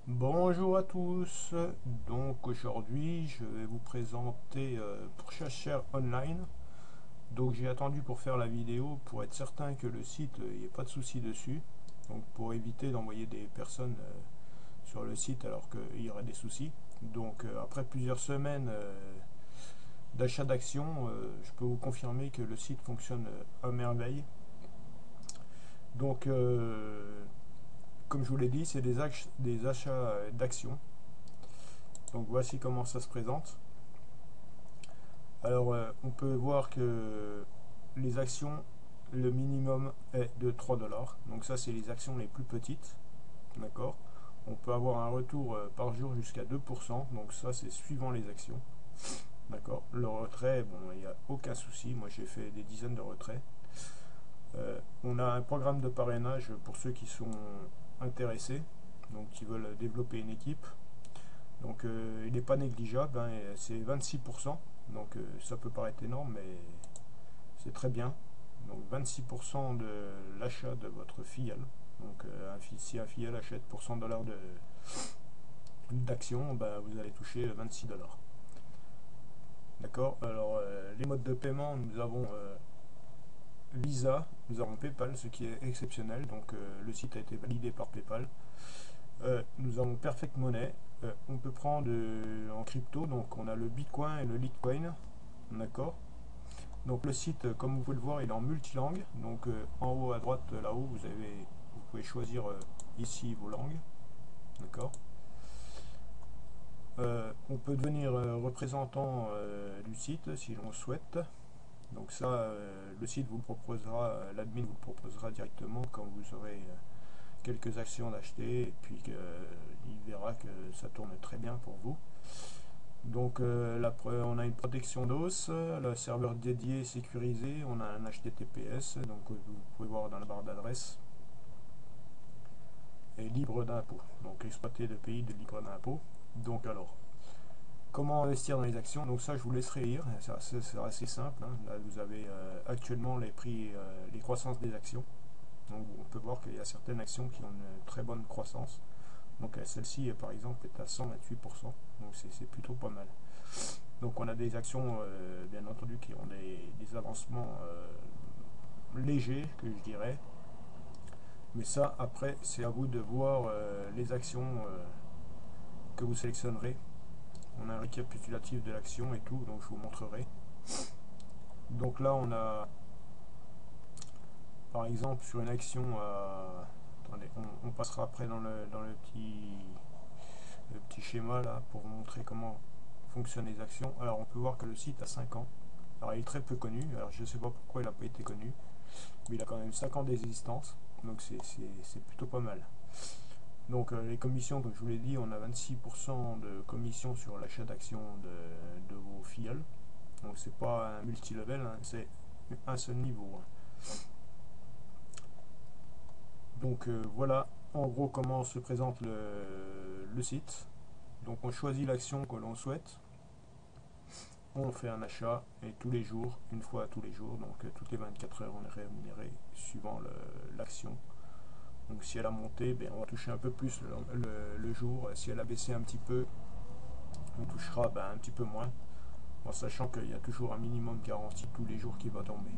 Bonjour à tous, donc aujourd'hui je vais vous présenter pour chercheur online. Donc j'ai attendu pour faire la vidéo pour être certain que le site, il n'y ait pas de souci dessus. Donc pour éviter d'envoyer des personnes sur le site alors qu'il y aurait des soucis. Donc après plusieurs semaines d'achat d'actions, je peux vous confirmer que le site fonctionne à merveille. Donc comme je vous l'ai dit, c'est des achats d'actions. Donc voici comment ça se présente. Alors, on peut voir que les actions, le minimum est de 3 dollars. Donc ça, c'est les actions les plus petites. D'accord. On peut avoir un retour par jour jusqu'à 2%. Donc ça, c'est suivant les actions. D'accord. Le retrait, bon, il n'y a aucun souci. Moi, j'ai fait des dizaines de retraits. On a un programme de parrainage pour ceux qui sont intéressés, donc qui veulent développer une équipe. Donc il n'est pas négligeable, hein, c'est 26%. Donc ça peut paraître énorme, mais c'est très bien. Donc 26% de l'achat de votre filleul. Donc si un filleul achète pour 100 dollars d'action, bah, vous allez toucher 26 dollars. D'accord. Alors les modes de paiement, nous avons Visa, nous avons PayPal, ce qui est exceptionnel. Donc le site a été validé par PayPal. Nous avons Perfect Money. On peut prendre en crypto, donc on a le Bitcoin et le Litecoin. D'accord. Donc le site, comme vous pouvez le voir, il est en multilangue. Donc en haut à droite, là-haut, vous pouvez choisir ici vos langues. D'accord. On peut devenir représentant du site si l'on souhaite. Donc ça, le site vous le proposera, l'admin vous le proposera directement quand vous aurez quelques actions d'acheter et puis il verra que ça tourne très bien pour vous. Donc on a une protection d'os, le serveur dédié sécurisé, on a un HTTPS, donc vous pouvez voir dans la barre d'adresse, et libre d'impôt, donc exploité de pays de libre d'impôt. Donc alors, comment investir dans les actions? Donc ça je vous laisserai lire, c'est assez simple, hein. Là vous avez actuellement les prix, les croissances des actions. Donc on peut voir qu'il y a certaines actions qui ont une très bonne croissance. Donc celle-ci par exemple est à 128%, donc c'est plutôt pas mal. Donc on a des actions bien entendu qui ont des avancements légers que je dirais. Mais ça après c'est à vous de voir les actions que vous sélectionnerez. On a un récapitulatif de l'action et tout, donc je vous montrerai. Donc là on a par exemple sur une action attendez, on passera après dans le petit schéma là pour vous montrer comment fonctionnent les actions. Alors on peut voir que le site a 5 ans. Alors il est très peu connu, alors je ne sais pas pourquoi il n'a pas été connu, mais il a quand même 5 ans d'existence, donc c'est plutôt pas mal. Donc les commissions, comme je vous l'ai dit, on a 26% de commission sur l'achat d'actions de vos filleuls. Donc c'est pas un multi-level, hein, c'est un seul niveau, hein. Donc voilà en gros comment se présente le site. Donc on choisit l'action que l'on souhaite, on fait un achat et tous les jours, une fois tous les jours, donc toutes les 24 heures on est rémunéré suivant l'action. Donc si elle a monté, ben, on va toucher un peu plus le jour. Si elle a baissé un petit peu, on touchera ben, un petit peu moins, en sachant qu'il y a toujours un minimum garanti tous les jours qui va tomber.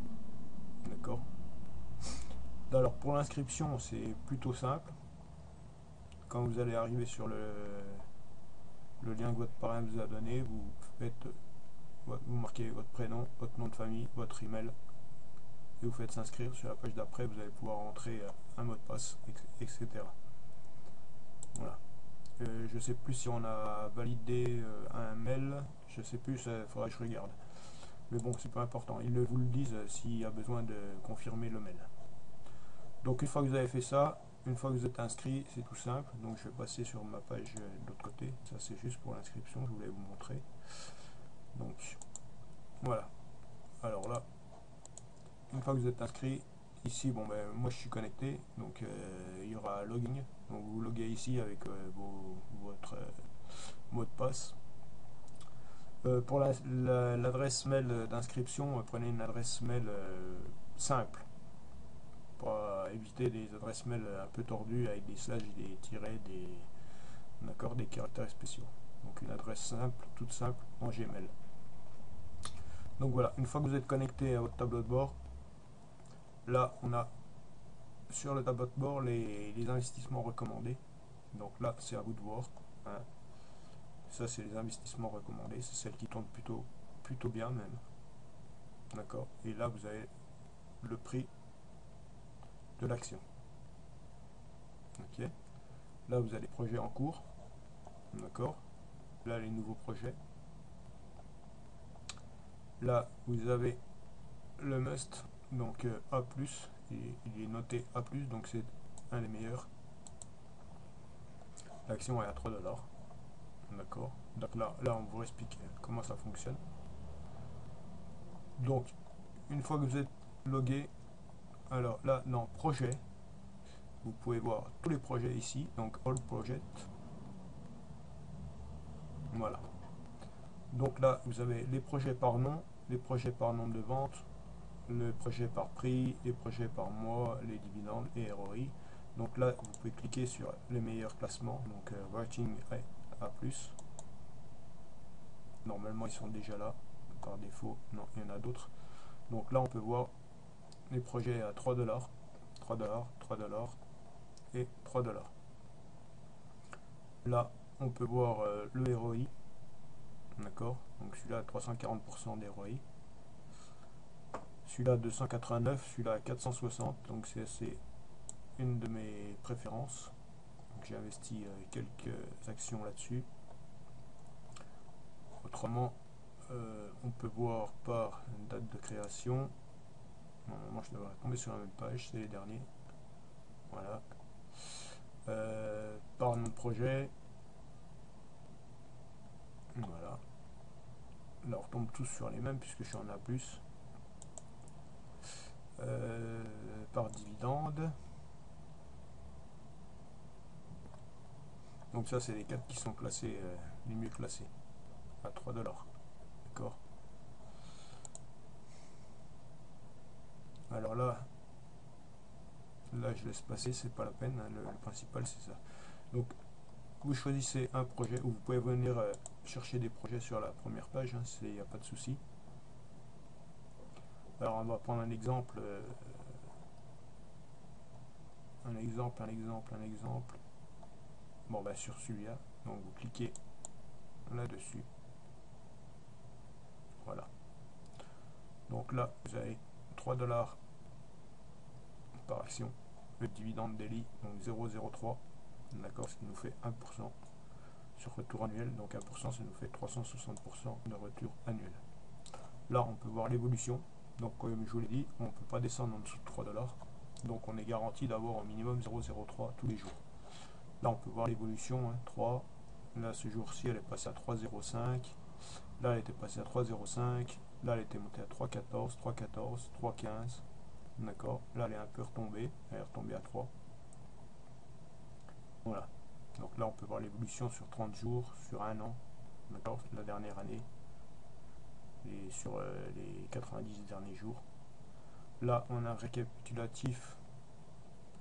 D'accord. Alors pour l'inscription, c'est plutôt simple. Quand vous allez arriver sur le lien que votre parrain vous a donné, vous marquez votre prénom, votre nom de famille, votre email, et vous faites s'inscrire. Sur la page d'après, vous allez pouvoir entrer un mot de passe, etc. Voilà. Je sais plus si on a validé un mail, je sais plus, il faudra que je regarde. Mais bon, c'est pas important. Ils vous le disent s'il y a besoin de confirmer le mail. Donc une fois que vous avez fait ça, une fois que vous êtes inscrit, c'est tout simple. Donc je vais passer sur ma page de l'autre côté. Ça c'est juste pour l'inscription, je voulais vous montrer. Donc voilà. Alors là, une fois que vous êtes inscrit, ici, bon ben moi je suis connecté, donc il y aura login. Donc vous loguez ici avec votre mot de passe. Pour l'adresse mail d'inscription, prenez une adresse mail simple pour éviter des adresses mail un peu tordues avec des slash, des tirets, d'accord, des caractères spéciaux. Donc une adresse simple, toute simple en Gmail. Donc voilà, une fois que vous êtes connecté à votre tableau de bord, là on a sur le tableau de bord les investissements recommandés. Donc là c'est à vous de voir, hein. Ça c'est les investissements recommandés, c'est celles qui tournent plutôt bien même, d'accord. Et là vous avez le prix de l'action, ok. Là vous avez les projets en cours, d'accord. Là les nouveaux projets. Là vous avez le must, donc A+, il est noté A+, donc c'est un des meilleurs. L'action est à 3$, d'accord. Donc là on vous explique comment ça fonctionne. Donc une fois que vous êtes logué, alors là dans projet, vous pouvez voir tous les projets ici, donc all project, voilà. Donc là vous avez les projets par nom, les projets par nombre de ventes, le projet par prix, les projets par mois, les dividendes et ROI. Donc là vous pouvez cliquer sur les meilleurs classements, donc Rating A+. Normalement ils sont déjà là, par défaut, non, il y en a d'autres. Donc là on peut voir les projets à 3$, 3$, 3$ et 3$. Là on peut voir le ROI, d'accord, donc celui-là à 340% d'ROI. Celui-là 289, celui-là à 460, donc c'est une de mes préférences. J'ai investi quelques actions là-dessus. Autrement, on peut voir par date de création. Normalement, je devrais tomber sur la même page, c'est les derniers. Voilà. Par nom de projet. Voilà. Là, on retombe tous sur les mêmes puisque je suis en A+. Par dividende. Donc ça, c'est les 4 qui sont classés, les mieux classés, à 3$. D'accord. Alors là je laisse passer, c'est pas la peine, hein, le principal c'est ça. Donc vous choisissez un projet, ou vous pouvez venir chercher des projets sur la première page, hein, il n'y a pas de souci. Alors on va prendre un exemple, un exemple. Bon bah sur celui-là, donc vous cliquez là-dessus. Voilà. Donc là vous avez 3$ par action. Le dividende daily, donc 0,03. D'accord, ce qui nous fait 1% sur retour annuel. Donc 1%, ça nous fait 360% de retour annuel. Là, on peut voir l'évolution. Donc comme je vous l'ai dit, on ne peut pas descendre en dessous de 3$. Donc on est garanti d'avoir au minimum 0,03 tous les jours. Là, on peut voir l'évolution, hein, 3. Là, ce jour-ci, elle est passée à 3,05. Là, elle était passée à 3,05. Là, elle était montée à 3,14, 3,14, 3,15. D'accord. Là, elle est un peu retombée. Elle est retombée à 3. Voilà. Donc là, on peut voir l'évolution sur 30 jours, sur un an. D'accord. La dernière année. Et sur les 90 derniers jours. Là, on a un récapitulatif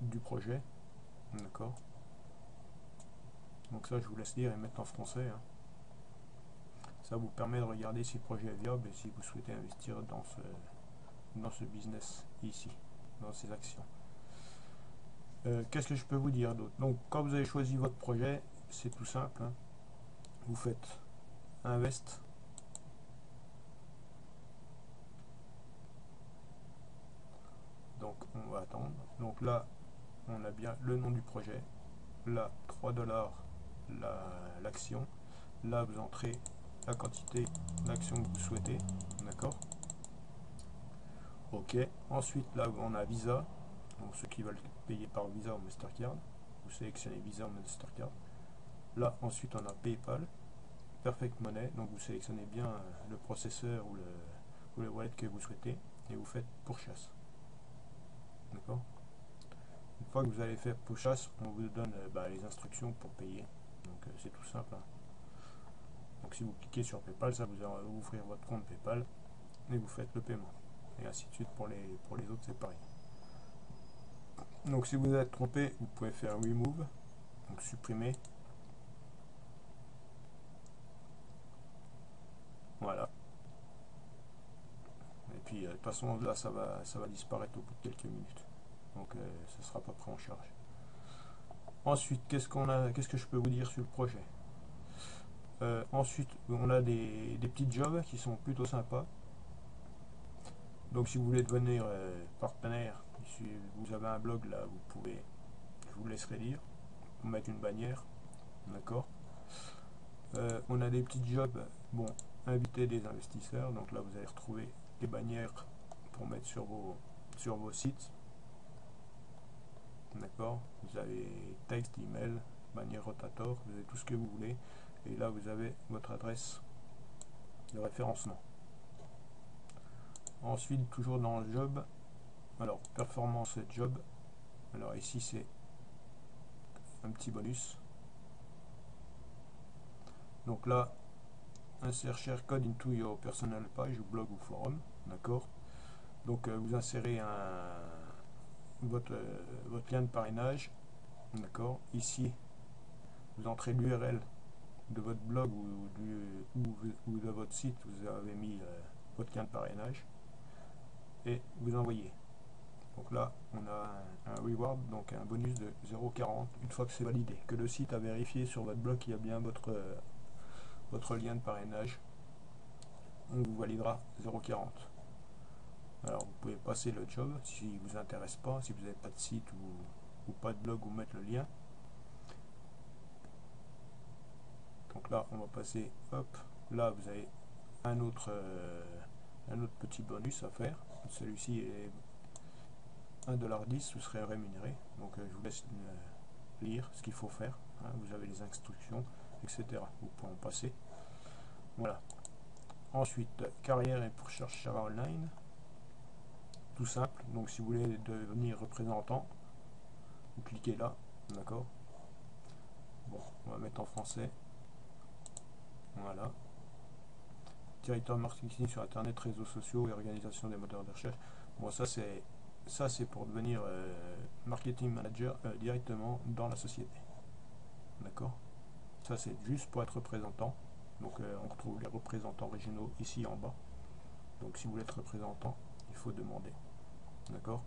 du projet. D'accord. Donc ça, je vous laisse lire et mettre en français, hein. Ça vous permet de regarder si le projet est viable et si vous souhaitez investir dans ce business ici, dans ces actions. Qu'est-ce que je peux vous dire d'autre? Donc, quand vous avez choisi votre projet, c'est tout simple, hein. Vous faites Invest. Donc, on va attendre. Donc là, on a bien le nom du projet. Là, 3$ l'action. Là, vous entrez la quantité d'action que vous souhaitez. D'accord. Ok. Ensuite, là, on a Visa. Donc, ceux qui veulent payer par Visa ou Mastercard. Vous sélectionnez Visa ou Mastercard. Là, ensuite, on a PayPal. Perfect Money. Donc, vous sélectionnez bien le processeur ou le wallet que vous souhaitez. Et vous faites pourchasse. D'accord. Une fois que vous avez fait pourchasse, on vous donne les instructions pour payer. Donc, c'est tout simple, hein. Donc si vous cliquez sur PayPal, ça vous va ouvrir votre compte PayPal et vous faites le paiement. Et ainsi de suite pour les autres, c'est pareil. Donc si vous êtes trompé, vous pouvez faire Remove, donc supprimer. façon là ça va disparaître au bout de quelques minutes, donc ça sera pas pris en charge. Ensuite, qu'est-ce que je peux vous dire sur le projet? Ensuite, on a des petits jobs qui sont plutôt sympas. Donc si vous voulez devenir partenaire, si vous avez un blog là, vous pouvez, je vous laisserai lire, pour mettre une bannière, d'accord. On a des petits jobs, bon, inviter des investisseurs, donc là vous allez retrouver des bannières pour mettre sur vos sites, d'accord. Vous avez texte, email, bannière rotator, vous avez tout ce que vous voulez, et là vous avez votre adresse de référencement. Ensuite, toujours dans le job, alors performance et job, alors ici c'est un petit bonus. Donc là, insert share code into your personal page ou blog ou forum, d'accord. Donc vous insérez votre lien de parrainage, d'accord. Ici, vous entrez l'URL de votre blog ou de votre site, vous avez mis votre lien de parrainage et vous envoyez. Donc là, on a un reward, donc un bonus de 0,40 une fois que c'est validé, que le site a vérifié sur votre blog qu'il y a bien votre lien de parrainage. On vous validera 0,40. Alors vous pouvez passer le job si vous intéresse pas, si vous n'avez pas de site ou pas de blog ou mettre le lien. Donc là on va passer, hop, là vous avez un autre petit bonus à faire. Celui-ci est 1,10$, vous serez rémunéré. Donc je vous laisse lire ce qu'il faut faire, hein, vous avez les instructions, etc. Vous pouvez en passer. Voilà. Ensuite, carrière et pour chercher online. Tout simple, donc si vous voulez devenir représentant, vous cliquez là, d'accord. Bon, on va mettre en français. Voilà. Directeur marketing sur internet, réseaux sociaux et organisation des moteurs de recherche. Bon, ça c'est pour devenir marketing manager directement dans la société. D'accord. Ça c'est juste pour être représentant. Donc on retrouve les représentants régionaux ici en bas. Donc si vous voulez être représentant, il faut demander. D'accord.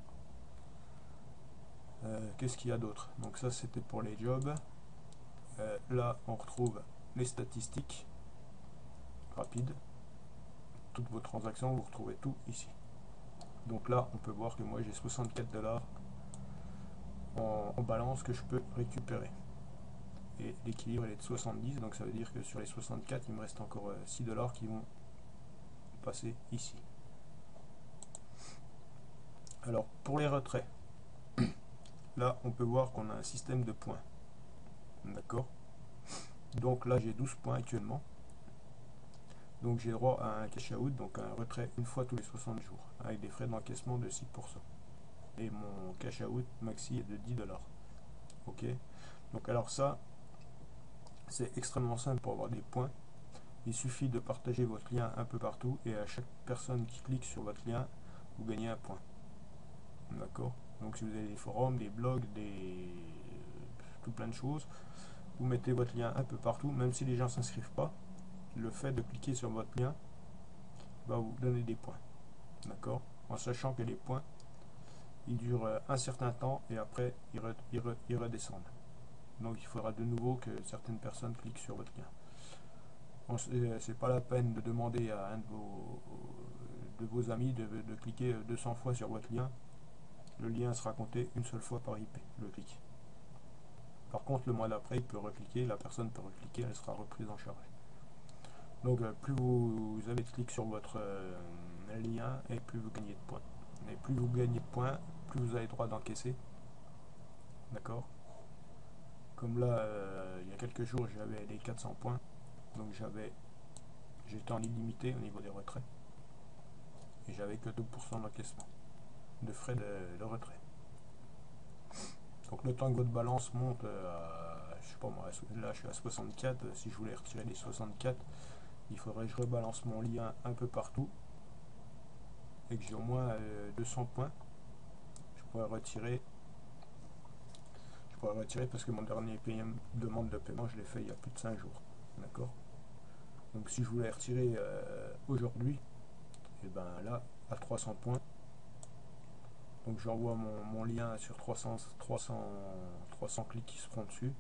Qu'est-ce qu'il y a d'autre? Donc ça c'était pour les jobs. Là on retrouve les statistiques rapides, toutes vos transactions, vous retrouvez tout ici. Donc là on peut voir que moi j'ai 64$ en balance que je peux récupérer, et l'équilibre est de 70, donc ça veut dire que sur les 64 il me reste encore 6$ qui vont passer ici. Alors pour les retraits, là on peut voir qu'on a un système de points, d'accord. Donc là j'ai 12 points actuellement, donc j'ai droit à un cash out, donc un retrait une fois tous les 60 jours avec des frais d'encaissement de 6%, et mon cash out maxi est de 10$. Ok, donc alors ça c'est extrêmement simple pour avoir des points. Il suffit de partager votre lien un peu partout, et à chaque personne qui clique sur votre lien vous gagnez un point, d'accord. Donc si vous avez des forums, des blogs, tout plein de choses, vous mettez votre lien un peu partout, même si les gens ne s'inscrivent pas, le fait de cliquer sur votre lien va vous donner des points, d'accord, en sachant que les points ils durent un certain temps et après ils redescendent. Donc il faudra de nouveau que certaines personnes cliquent sur votre lien. C'est pas la peine de demander à un de vos amis de cliquer 200 fois sur votre lien. Le lien sera compté une seule fois par IP, le clic. Par contre le mois d'après il peut recliquer, la personne peut recliquer, elle sera reprise en charge. Donc plus vous avez de clics sur votre lien, et plus vous gagnez de points. Et plus vous gagnez de points, plus vous avez droit d'encaisser. D'accord. Comme là, il y a quelques jours, j'avais les 400 points. Donc j'étais en illimité au niveau des retraits. Et j'avais que 2% d'encaissement, de frais de retrait. Donc le temps que votre balance monte à, je sais pas moi, là je suis à 64, si je voulais retirer les 64, il faudrait que je rebalance mon lien un peu partout, et que j'ai au moins 200 points. Je pourrais retirer parce que mon dernier demande de paiement, je l'ai fait il y a plus de 5 jours. D'accord. Donc si je voulais retirer aujourd'hui, et ben là, à 300 points. Donc j'envoie mon lien sur 300 clics qui seront dessus.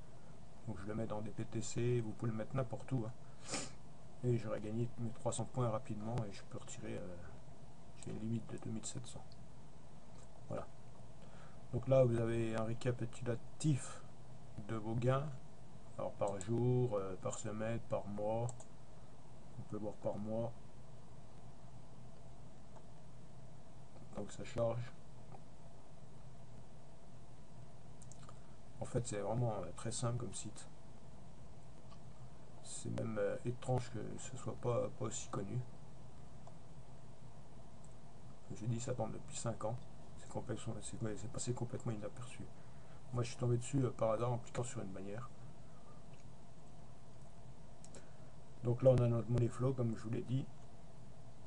Donc je le mets dans des PTC, vous pouvez le mettre n'importe où. Hein. Et j'aurai gagné mes 300 points rapidement et je peux retirer, j'ai une limite de 2700. Voilà. Donc là vous avez un récapitulatif de vos gains. Alors par jour, par semaine, par mois. On peut voir par mois. Donc ça charge. En fait c'est vraiment très simple comme site. C'est même étrange que ce soit pas aussi connu. J'ai dit ça tombe depuis 5 ans. C'est passé complètement inaperçu. Moi je suis tombé dessus par hasard en cliquant sur une bannière. Donc là on a notre money flow comme je vous l'ai dit.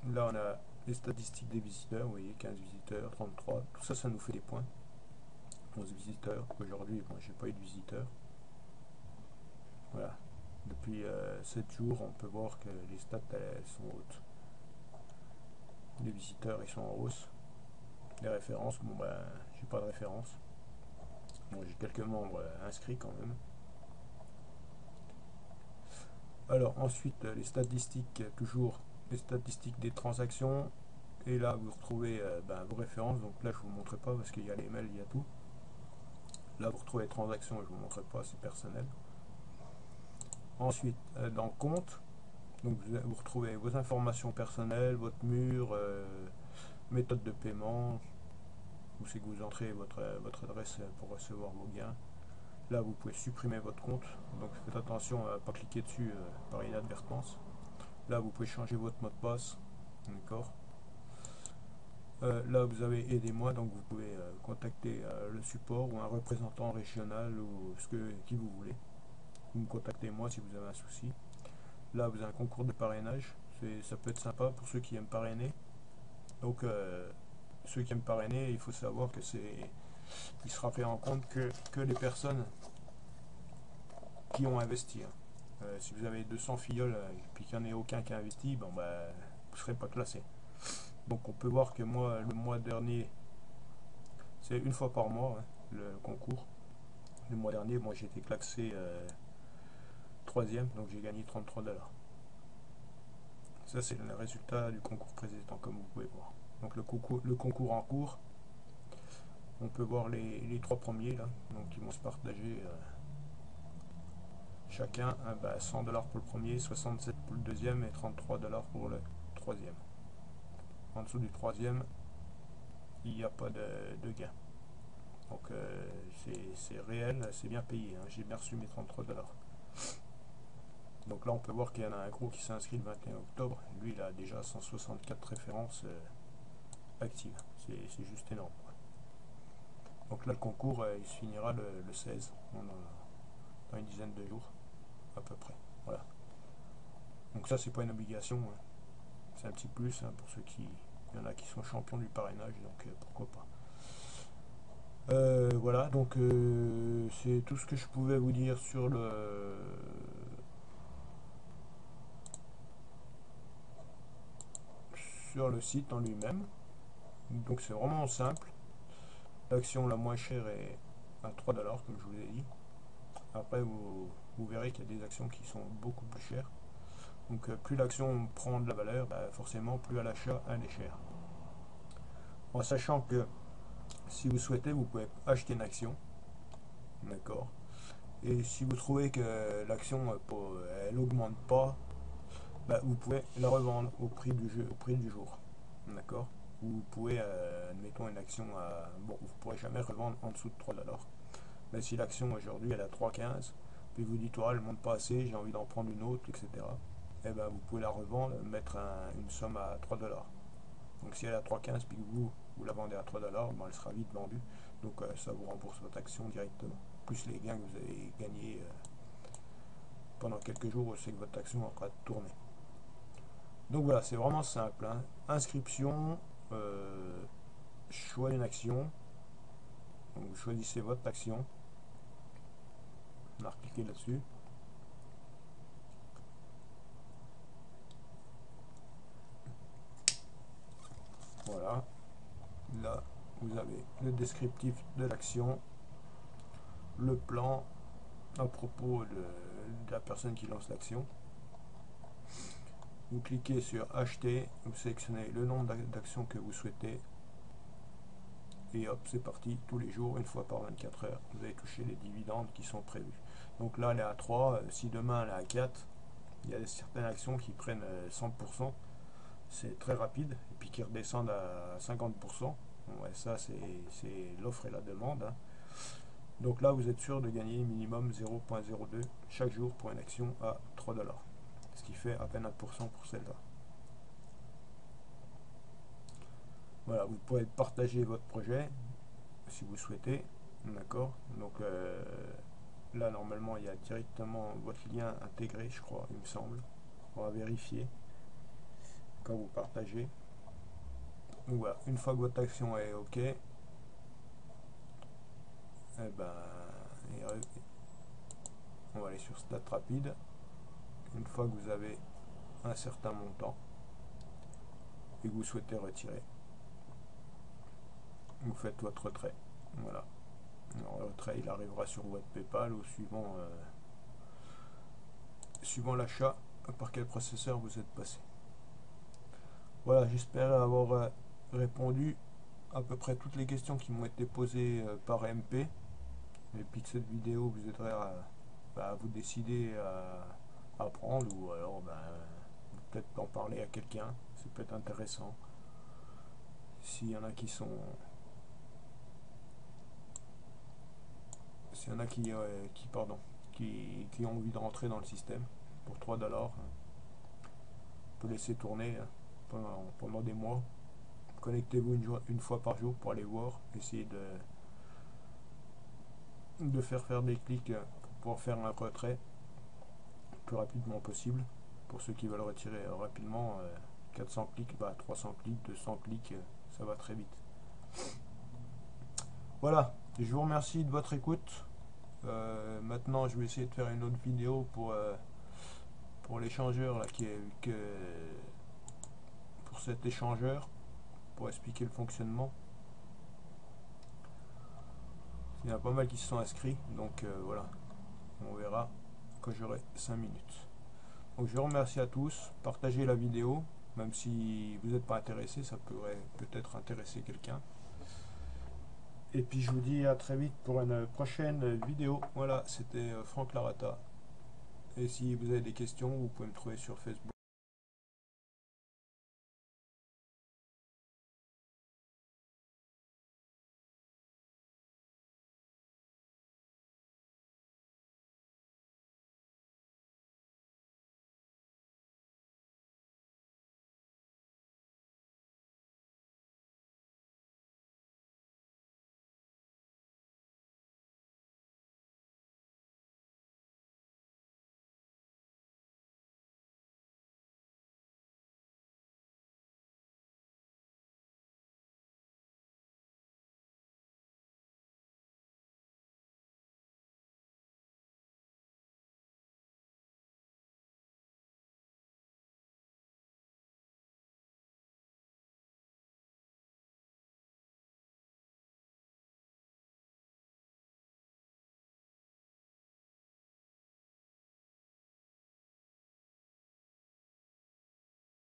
Là on a les statistiques des visiteurs, vous voyez 15 visiteurs, 33, tout ça ça nous fait des points. 11 visiteurs, aujourd'hui moi j'ai pas eu de visiteurs. Voilà. Depuis 7 jours on peut voir que les stats elles sont hautes. Les visiteurs ils sont en hausse. Les références, bon ben j'ai pas de référence. Bon j'ai quelques membres inscrits quand même. Alors ensuite les statistiques, toujours les statistiques des transactions, et là vous retrouvez vos références. Donc là je vous montrerai pas parce qu'il y a les mails, il y a tout. Là vous retrouvez les transactions, je vous montrerai pas, c'est personnel. Ensuite dans compte, donc vous retrouvez vos informations personnelles, votre mur, méthode de paiement, où c'est que vous entrez votre adresse pour recevoir vos gains. Là vous pouvez supprimer votre compte, donc faites attention à ne pas cliquer dessus par inadvertance. Là vous pouvez changer votre mot de passe, d'accord. Là vous avez aidez-moi, donc vous pouvez contacter le support ou un représentant régional ou qui vous voulez. Vous me contactez moi si vous avez un souci. Là vous avez un concours de parrainage, ça peut être sympa pour ceux qui aiment parrainer. Donc ceux qui aiment parrainer, il faut savoir que il sera pris en compte que les personnes qui ont investi. Si vous avez 200 filleuls et puis qu'il n'y en ait aucun qui a investi, bon, vous ne serez pas classé. Donc on peut voir que moi, le mois dernier, c'est une fois par mois, hein, le concours. Le mois dernier, moi j'ai été classé 3e, donc j'ai gagné 33 $. Ça c'est le résultat du concours précédent, comme vous pouvez voir. Donc le concours en cours, on peut voir les 3 premiers là, donc ils vont se partager chacun 100 $ pour le premier, 67 pour le deuxième et 33 $ pour le troisième. En dessous du troisième, il n'y a pas de gain. Donc c'est réel, c'est bien payé. Hein. J'ai bien reçu mes 33 $. Donc là on peut voir qu'il y en a un gros qui s'est inscrit le 21 octobre. Lui il a déjà 164 références actives. C'est juste énorme. Quoi. Donc là le concours il se finira le 16. Dans une dizaine de jours à peu près. Voilà. Donc ça c'est pas une obligation. Hein. C'est un petit plus hein, pour ceux qui... Il y en a qui sont champions du parrainage, donc pourquoi pas. Voilà, donc c'est tout ce que je pouvais vous dire sur le site en lui-même. Donc c'est vraiment simple. L'action la moins chère est à 3 $, comme je vous l'ai dit. Après vous verrez qu'il y a des actions qui sont beaucoup plus chères. Donc plus l'action prend de la valeur, forcément plus à l'achat elle est chère. En sachant que si vous souhaitez, vous pouvez acheter une action. D'accord. Et si vous trouvez que l'action elle n'augmente pas, vous pouvez la revendre au prix du jour. D'accord. Vous pouvez, admettons une action à... Bon, vous ne pourrez jamais revendre en dessous de 3 $. Mais si l'action aujourd'hui elle est à 3,15, puis vous dites, elle ne monte pas assez, j'ai envie d'en prendre une autre, etc. Et vous pouvez la revendre, mettre une somme à 3 $. Donc si elle est à 3,15 puis que vous la vendez à 3 $, elle sera vite vendue. Donc ça vous rembourse votre action directement. Plus les gains que vous avez gagnés pendant quelques jours, c'est que votre action aura tourné. Donc voilà, c'est vraiment simple. Hein. Inscription, choix d'une action. Donc vous choisissez votre action. On va cliquer là-dessus. Voilà. Là, vous avez le descriptif de l'action, le plan à propos de la personne qui lance l'action. Vous cliquez sur acheter, vous sélectionnez le nombre d'actions que vous souhaitez et hop, c'est parti. Tous les jours, une fois par 24 heures, vous allez toucher les dividendes qui sont prévus. Donc là, elle est à 3, si demain elle est à 4, il y a certaines actions qui prennent 100%, c'est très rapide, et puis qui redescendent à 50%. Ouais, ça, c'est l'offre et la demande, hein. Donc là, vous êtes sûr de gagner minimum 0,02 chaque jour pour une action à 3 $, ce qui fait à peine 1% pour celle-là. Voilà, vous pouvez partager votre projet si vous souhaitez, d'accord. Donc là, normalement, il y a directement votre lien intégré, je crois, il me semble. On va vérifier quand vous partagez. Donc voilà, une fois que votre action est OK, eh ben, on va aller sur Stat rapide. Une fois que vous avez un certain montant et que vous souhaitez retirer, vous faites votre retrait. Voilà. Alors, le retrait, il arrivera sur votre PayPal ou suivant l'achat par quel processeur vous êtes passé. Voilà, j'espère avoir répondu à peu près toutes les questions qui m'ont été posées par MP. Et puis que cette vidéo vous aiderait à vous décider à prendre, ou alors peut-être en parler à quelqu'un, ça peut être intéressant. S'il y en a qui sont... S'il y en a qui ont envie de rentrer dans le système pour 3 $, on peut laisser tourner pendant des mois. Connectez-vous une fois par jour pour aller voir, essayer de faire des clics pour pouvoir faire un retrait le plus rapidement possible. Pour ceux qui veulent retirer rapidement, 400 clics, 300 clics, 200 clics, ça va très vite. Voilà, je vous remercie de votre écoute. Maintenant, je vais essayer de faire une autre vidéo pour l'échangeur là, pour cet échangeur, pour expliquer le fonctionnement. Il y en a pas mal qui se sont inscrits, donc voilà, on verra quand j'aurai 5 minutes. Donc je vous remercie à tous, partagez la vidéo, même si vous n'êtes pas intéressé, ça pourrait peut-être intéresser quelqu'un. Et puis je vous dis à très vite pour une prochaine vidéo. Voilà, c'était Franck Larata. Et si vous avez des questions, vous pouvez me trouver sur Facebook.